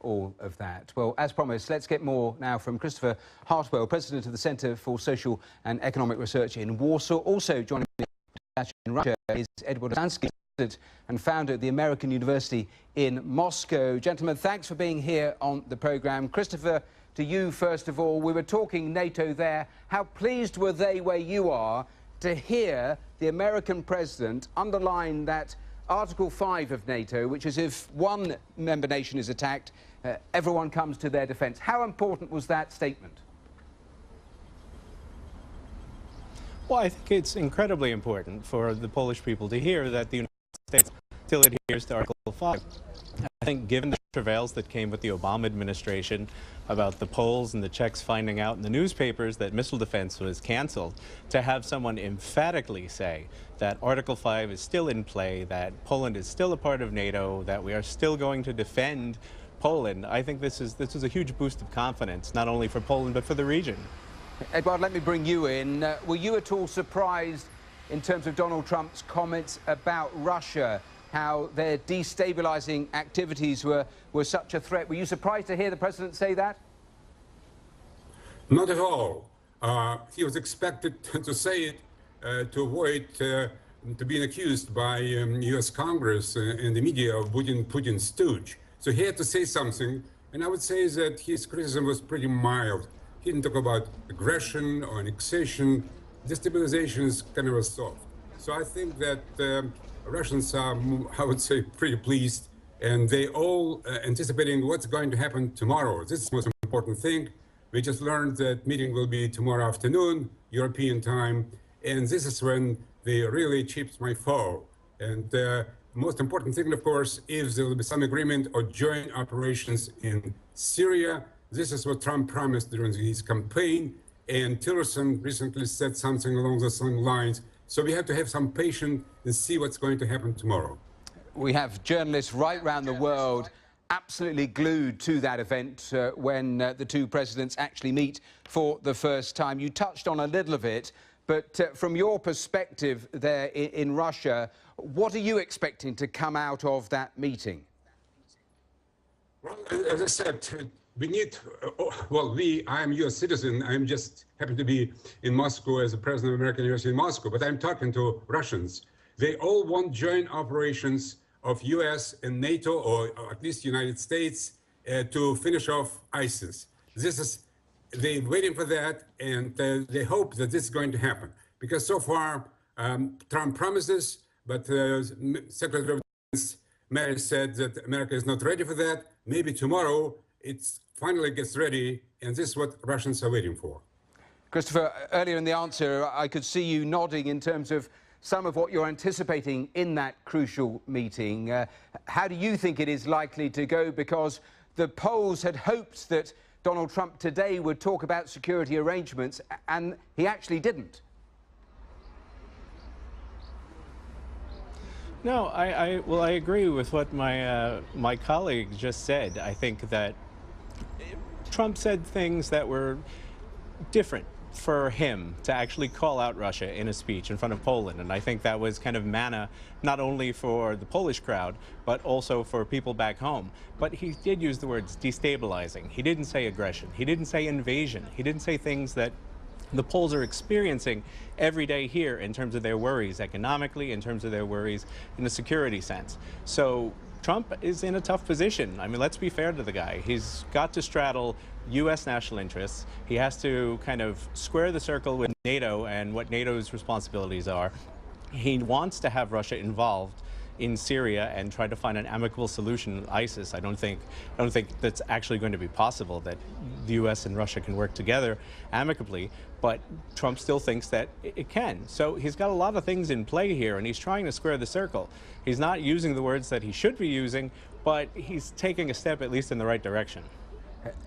all of that? Well, as promised, let's get more now from Christopher Hartwell, President of the Centre for Social and Economic Research in Warsaw. Also joining me in Russia is Edward Zansky, and founder of the American University in Moscow. Gentlemen, thanks for being here on the programme. Christopher, to you first of all, we were talking NATO there. How pleased were they where you are to hear the American president underline that Article 5 of NATO, which is if one member nation is attacked, everyone comes to their defence. How important was that statement? Well, I think it's incredibly important for the Polish people to hear that the United States still adheres to Article 5. I think given the travails that came with the Obama administration about the Poles and the Czechs finding out in the newspapers that missile defense was canceled, to have someone emphatically say that Article 5 is still in play, that Poland is still a part of NATO, that we are still going to defend Poland, I think this is a huge boost of confidence, not only for Poland but for the region. Edward, let me bring you in. Were you at all surprised in terms of Donald Trump's comments about Russia, how their destabilising activities were such a threat? Were you surprised to hear the president say that? Not at all. He was expected to say it to avoid to being accused by U.S. Congress and the media of Putin's stooge. So he had to say something, and I would say that his criticism was pretty mild. He didn't talk about aggression or annexation. Destabilization is kind of soft. So I think that Russians are, I would say, pretty pleased, and they all anticipating what's going to happen tomorrow. This is the most important thing. We just learned that meeting will be tomorrow afternoon, European time, and this is when they really chipped my foe. And the most important thing, of course, is there will be some agreement or joint operations in Syria. This is what Trump promised during his campaign, and Tillerson recently said something along the same lines. So we have to have some patience and see what's going to happen tomorrow. We have journalists right around the world absolutely glued to that event when the two presidents actually meet for the first time. You touched on a little of it, but from your perspective there in Russia, what are you expecting to come out of that meeting? Well, as I said, we need, I'm a U.S. citizen. I'm just happen to be in Moscow as the president of American University in Moscow, but I'm talking to Russians. They all want joint operations of U.S. and NATO, or at least United States, to finish off ISIS. They're waiting for that, and they hope that this is going to happen. Because so far, Trump promises, but Secretary of Defense Mattis said that America is not ready for that. Maybe tomorrow it finally gets ready, and this is what Russians are waiting for. Christopher, earlier in the answer, I could see you nodding in terms of some of what you're anticipating in that crucial meeting. How do you think it is likely to go? Because the polls had hoped that Donald Trump today would talk about security arrangements, and he actually didn't. No, I agree with what my colleague just said. I think that Trump said things that were different for him to actually call out Russia in a speech in front of Poland. And I think that was kind of manna, not only for the Polish crowd, but also for people back home. But he did use the words destabilizing. He didn't say aggression. He didn't say invasion. He didn't say things that the Poles are experiencing every day here in terms of their worries economically, in terms of their worries in a security sense. So Trump is in a tough position. I mean, let's be fair to the guy. He's got to straddle U.S. national interests. He has to kind of square the circle with NATO and what NATO's responsibilities are. He wants to have Russia involved in Syria and try to find an amicable solution with ISIS. I don't think that's actually going to be possible, that the U.S. and Russia can work together amicably, but Trump still thinks that it can. So he's got a lot of things in play here, and he's trying to square the circle. He's not using the words that he should be using, but he's taking a step at least in the right direction.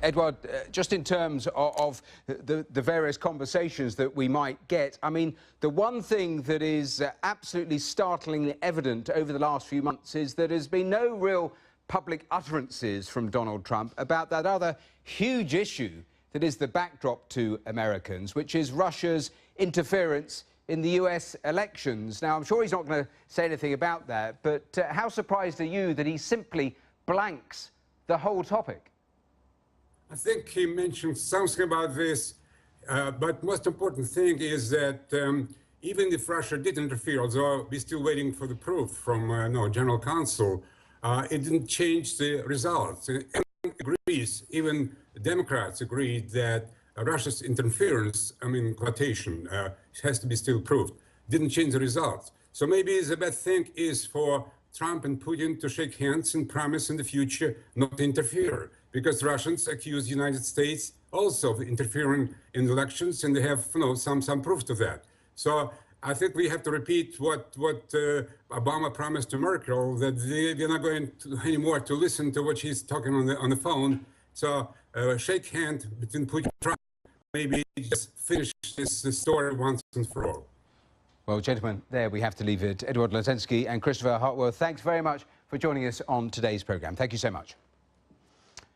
Edward, just in terms of the various conversations that we might get, I mean, the one thing that is absolutely startlingly evident over the last few months is that there's been no real public utterances from Donald Trump about that other huge issue that is the backdrop to Americans, which is Russia's interference in the US elections. Now, I'm sure he's not going to say anything about that, but how surprised are you that he simply blanks the whole topic? I think he mentioned something about this, but most important thing is that even if Russia did interfere, although we're still waiting for the proof from General Counsel, it didn't change the results. And everyone agrees, even Democrats agreed that Russia's interference, I mean, quotation, has to be still proved, didn't change the results. So maybe the best thing is for Trump and Putin to shake hands and promise in the future not to interfere, because Russians accuse the United States also of interfering in elections, and they have some proof to that. So I think we have to repeat what Obama promised to Merkel, that they're not going anymore to listen to what she's talking on the phone. So shake hand between Putin and Trump, maybe just finish this story once and for all. Well, gentlemen, there we have to leave it. Edward Latensky and Christopher Hartwell, thanks very much for joining us on today's programme. Thank you so much.